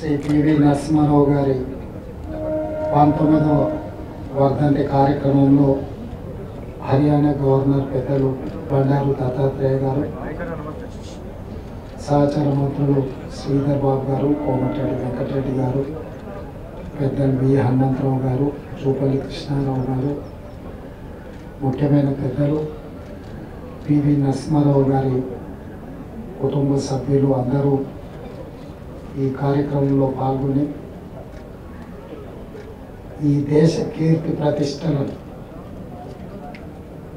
Shri PV Narasimha Rao గారి 19వ వర్ధంతి కార్యక్రమంలో హర్యానా గవర్నర్ పెద్దలు బండారు దత్తాత్రేయ గారు, సహచర మంత్రులు శ్రీధర్ బాబు గారు, కోమటిరెడ్డి వెంకటరెడ్డి గారు, పెద్దలు వి హనుమంతరావు గారు, చూపల్లి కృష్ణారావు గారు, ముఖ్యమైన పెద్దలు పివి నరసింహారావు గారి కుటుంబ సభ్యులు అందరూ ఈ కార్యక్రమంలో పాల్గొని ఈ దేశ కీర్తి ప్రతిష్టలను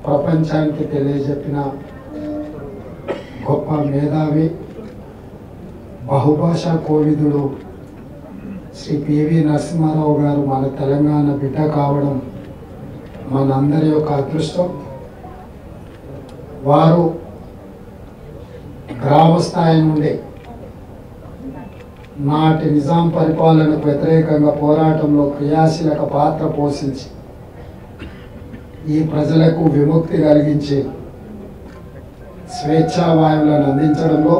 ప్రపంచానికి తెలియజెప్పిన గొప్ప మేధావి, బహుభాషా కోవిదుడు శ్రీ పివి నరసింహారావు గారు మన తెలంగాణ బిడ్డ కావడం మనందరి యొక్క అదృష్టం. వారు గ్రామ స్థాయి నుండి నాటి నిజాం పరిపాలనకు వ్యతిరేకంగా పోరాటంలో క్రియాశీలక పాత్ర పోషించి ఈ ప్రజలకు విముక్తి కలిగించి స్వేచ్ఛావాయువులను అందించడంలో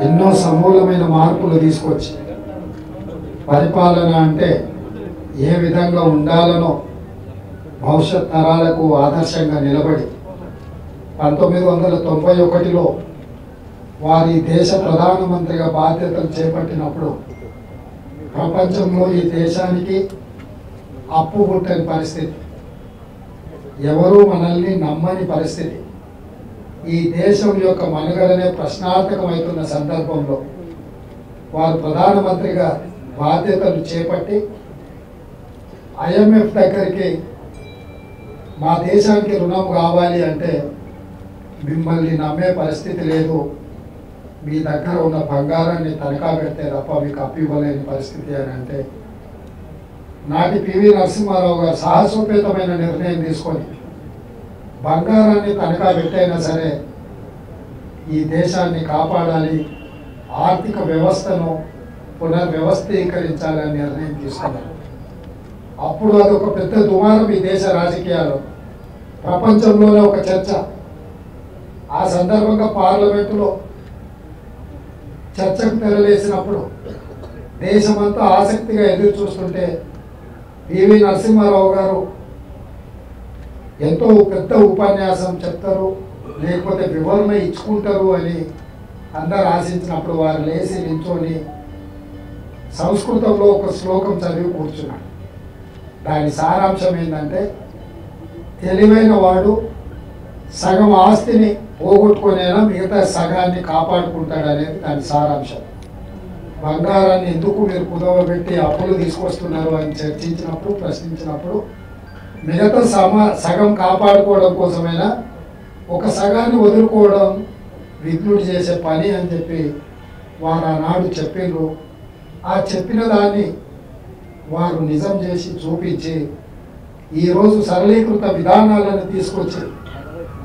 ఎన్నో సమూలమైన మార్పులు తీసుకొచ్చి పరిపాలన అంటే ఏ విధంగా ఉండాలనో భవిష్యత్ తరాలకు ఆదర్శంగా నిలబడి 1991లో వారి దేశ ప్రధానమంత్రిగా బాధ్యతలు చేపట్టినప్పుడు ప్రపంచంలో ఈ దేశానికి అప్పు పుట్టని పరిస్థితి, ఎవరూ మనల్ని నమ్మని పరిస్థితి, ఈ దేశం యొక్క మనుగడనే ప్రశ్నార్థకమవుతున్న సందర్భంలో వారు ప్రధానమంత్రిగా బాధ్యతలు చేపట్టి IMF దగ్గరికి మా దేశానికి రుణం కావాలి అంటే మిమ్మల్ని నమ్మే పరిస్థితి లేదు, మీ దగ్గర ఉన్న బంగారాన్ని తనఖా పెడితే తప్ప మీకు అప్పు ఇవ్వలేని పరిస్థితి అని అంటే నాటి పివి నరసింహారావు గారు సాహసోపేతమైన నిర్ణయం తీసుకొని బంగారాన్ని తనఖా పెట్టైనా సరే ఈ దేశాన్ని కాపాడాలి, ఆర్థిక వ్యవస్థను పునర్వ్యవస్థీకరించాలని నిర్ణయం తీసుకున్నారు. అప్పుడు అదొక పెద్ద దుమారం ఈ దేశ రాజకీయాల్లో, ప్రపంచంలోనే ఒక చర్చ. ఆ సందర్భంగా పార్లమెంటులో చర్చకు తెరలేసినప్పుడు దేశమంతా ఆసక్తిగా ఎదురు చూస్తుంటే పివి నరసింహారావు గారు ఎంతో పెద్ద ఉపన్యాసం చెప్తారు, లేకపోతే వివరణ ఇచ్చుకుంటారు అని అందరు ఆశించినప్పుడు వారు లేచి నించొని సంస్కృతంలో ఒక శ్లోకం చదివి కూర్చున్నాడు. దాని సారాంశం ఏంటంటే, తెలివైన వాడు సగం ఆస్తిని పోగొట్టుకునేనా మిగతా సగాన్ని కాపాడుకుంటాడు అనేది దాని సారాంశం. బంగారాన్ని ఎందుకు మీరు కుదవబెట్టి అప్పులు తీసుకొస్తున్నారు అని చర్చించినప్పుడు, ప్రశ్నించినప్పుడు మిగతా సగం కాపాడుకోవడం కోసమైనా ఒక సగాన్ని వదులుకోవడం విఘ్నుడు చేసే పని అని చెప్పి వారు ఆనాడు చెప్పిండ్రు. ఆ చెప్పిన దాన్ని వారు నిజం చేసి చూపించి ఈరోజు సరళీకృత విధానాలను తీసుకొచ్చి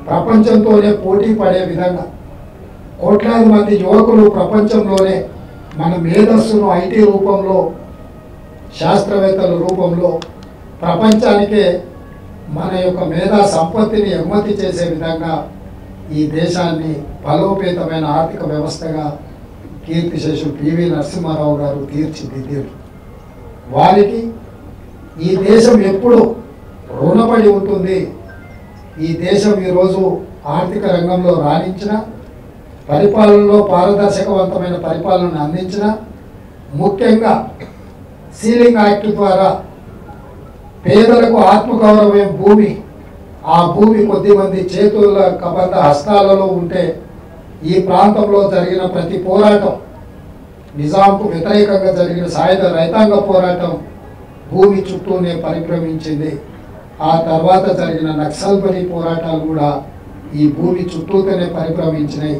ప్రపంచంతోనే పోటీ పడే విధంగా కోట్లాది మంది యువకులు ప్రపంచంలోనే మన మేధస్సును IT రూపంలో, శాస్త్రవేత్తల రూపంలో ప్రపంచానికే మన యొక్క మేధా సంపత్తిని ఎగుమతి చేసే విధంగా ఈ దేశాన్ని బలోపేతమైన ఆర్థిక వ్యవస్థగా కీర్తిశేషులు పివి నరసింహారావు గారు తీర్చిదిద్దారు. వారికి ఈ దేశం ఎప్పుడు రుణపడి ఉంటుంది. ఈ దేశం ఈరోజు ఆర్థిక రంగంలో రాణించిన, పరిపాలనలో పారదర్శకవంతమైన పరిపాలనను అందించిన, ముఖ్యంగా సీలింగ్ యాక్ట్ ద్వారా పేదలకు ఆత్మగౌరవం భూమి, ఆ భూమి కొద్దిమంది చేతుల కబంధ హస్తాలలో ఉంటే ఈ ప్రాంతంలో జరిగిన ప్రతి పోరాటం, నిజాంకు వ్యతిరేకంగా జరిగిన సాయుధ రైతాంగ పోరాటం భూమి చుట్టూనే పరిభ్రమించింది. ఆ తర్వాత జరిగిన నక్సల్బరీ పోరాటాలు కూడా ఈ భూమి చుట్టూతోనే పరిభ్రమించినాయి.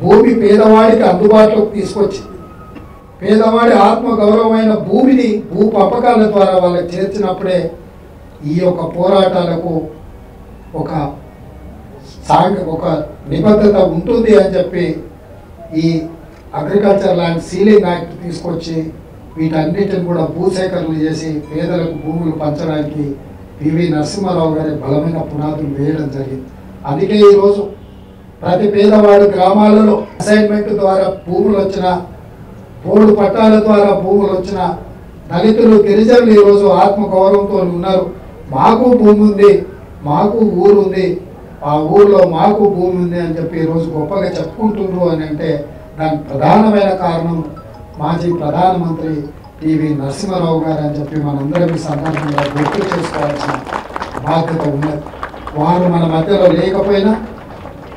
భూమి పేదవాడికి అందుబాటులోకి తీసుకొచ్చింది. పేదవాడి ఆత్మగౌరవమైన భూమిని భూ పంపకాల ద్వారా వాళ్ళకి చేర్చినప్పుడే ఈ యొక్క పోరాటాలకు ఒక నిబద్ధత ఉంటుంది అని చెప్పి ఈ అగ్రికల్చర్ ల్యాండ్ సీలింగ్ యాక్ట్ తీసుకొచ్చి వీటన్నిటిని కూడా భూసేకరణ చేసి పేదలకు భూములు పంచడానికి పివి నరసింహారావు గారి బలమైన పునాదులు వేయడం జరిగింది. అందుకే ఈరోజు ప్రతి పేదవాడు గ్రామాలలో అసైన్మెంట్ ద్వారా భూములు వచ్చిన బోర్డు పట్టాల ద్వారా భూములు వచ్చిన దళితులు గిరిజనులు ఈరోజు ఆత్మగౌరవంతో ఉన్నారు. మాకు భూమి ఉంది, మాకు ఊరు ఉంది, ఆ ఊరిలో మాకు భూమి ఉంది అని చెప్పి ఈరోజు గొప్పగా చెప్పుకుంటున్నారు అని అంటే దానికి ప్రధానమైన కారణం మాజీ ప్రధానమంత్రి పివి నరసింహారావు గారు అని చెప్పి మనందరం ఈ సందర్భంగా గుర్తు చేసుకోవాల్సిన బాధ్యత ఉన్నది. వారు మన మధ్యలో లేకపోయినా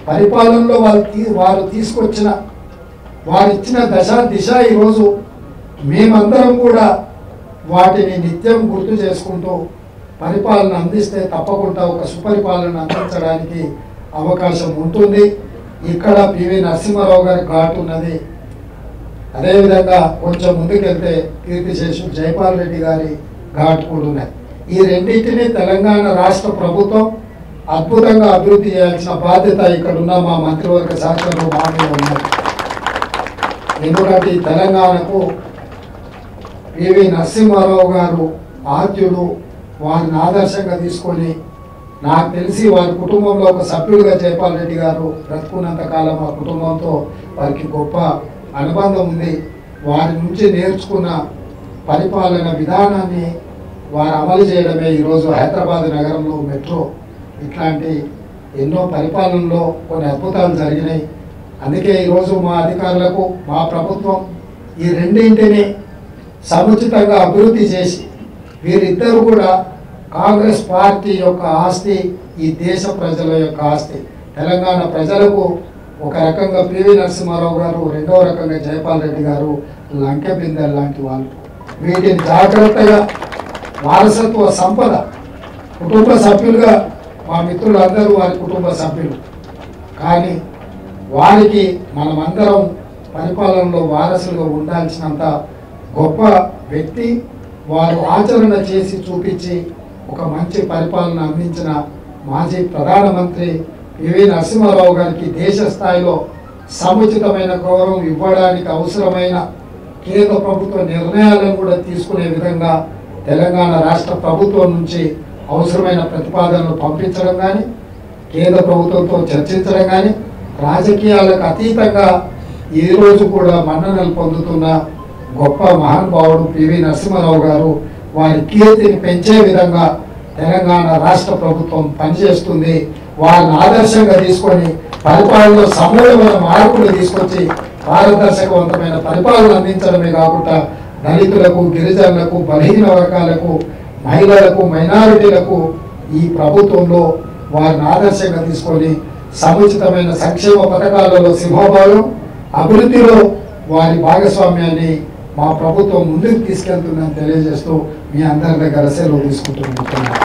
పరిపాలనలో వారు తీసుకొచ్చిన వారు ఇచ్చిన దిశ ఈరోజు మేమందరం కూడా వాటిని నిత్యం గుర్తు చేసుకుంటూ పరిపాలన అందిస్తే తప్పకుండా ఒక సుపరిపాలన అందించడానికి అవకాశం ఉంటుంది. ఇక్కడ పివి నరసింహారావు గారి ఘాటు ఉన్నది. అదేవిధంగా కొంచెం ముందుకెళ్తే కీర్తిశేషులు జైపాల్ రెడ్డి గారి ఘాట్ కూడా ఉన్నాయి. ఈ రెండింటినీ తెలంగాణ రాష్ట్ర ప్రభుత్వం అద్భుతంగా అభివృద్ధి చేయాల్సిన బాధ్యత ఇక్కడున్న మా మంత్రివర్గ శాఖలో మా మీద ఉన్నది. ఎందుకంటే తెలంగాణకు పివి నరసింహారావు గారు ఆద్యుడు. వారిని ఆదర్శంగా తీసుకొని నాకు తెలిసి వారి కుటుంబంలో ఒక సభ్యుడిగా జైపాల్ రెడ్డి గారు బ్రతుకున్నంత కాలం ఆ కుటుంబంతో వారికి గొప్ప అనుబంధం ఉంది. వారి నుంచి నేర్చుకున్న పరిపాలన విధానాన్ని వారు అమలు చేయడమే ఈరోజు హైదరాబాద్ నగరంలో మెట్రో ఇట్లాంటి ఎన్నో పరిపాలనలో కొన్ని అద్భుతాలు జరిగినాయి. అందుకే ఈరోజు మా అధికారులకు మా ప్రభుత్వం ఈ రెండింటిని సముచితంగా అభివృద్ధి చేసి వీరిద్దరు కూడా కాంగ్రెస్ పార్టీ యొక్క ఆస్తి, ఈ దేశ ప్రజల యొక్క ఆస్తి. తెలంగాణ ప్రజలకు ఒక రకంగా పివి నరసింహారావు గారు, రెండవ రకంగా జైపాల్ రెడ్డి గారు లంకె బిందెలు లాంటి వాళ్ళు. వీటిని జాగ్రత్తగా వారసత్వ సంపద కుటుంబ సభ్యులుగా మా మిత్రులందరూ వారి కుటుంబ సభ్యులు, కానీ వారికి మనమందరం పరిపాలనలో వారసులుగా ఉండాల్సినంత గొప్ప వ్యక్తి. వారు ఆచరణ చేసి చూపించి ఒక మంచి పరిపాలన అందించిన మాజీ ప్రధానమంత్రి పివి నరసింహారావు గారికి దేశ స్థాయిలో సముచితమైన గౌరవం ఇవ్వడానికి అవసరమైన కేంద్ర ప్రభుత్వ నిర్ణయాలను కూడా తీసుకునే విధంగా తెలంగాణ రాష్ట్ర ప్రభుత్వం నుంచి అవసరమైన ప్రతిపాదనలు పంపించడం కానీ, కేంద్ర ప్రభుత్వంతో చర్చించడం కానీ, రాజకీయాలకు అతీతంగా ఈరోజు కూడా మన్ననలు పొందుతున్న గొప్ప మహానుభావుడు పివి నరసింహారావు గారు. వారి కీర్తిని పెంచే విధంగా తెలంగాణ రాష్ట్ర ప్రభుత్వం పనిచేస్తుంది. వారిని ఆదర్శంగా తీసుకొని పరిపాలనలో సమూలమైన మార్పులు తీసుకొచ్చి పారదర్శకవంతమైన పరిపాలన అందించడమే కాకుండా దళితులకు, గిరిజనులకు, బలహీన వర్గాలకు, మహిళలకు, మైనారిటీలకు ఈ ప్రభుత్వంలో వారిని ఆదర్శంగా తీసుకొని సముచితమైన సంక్షేమ పథకాలలో సింహభాగం, అభివృద్ధిలో వారి భాగస్వామ్యాన్ని మా ప్రభుత్వం ముందుకు తీసుకెళ్తుందని తెలియజేస్తూ మీ అందరి దగ్గర సెలవు తీసుకుంటున్నాను.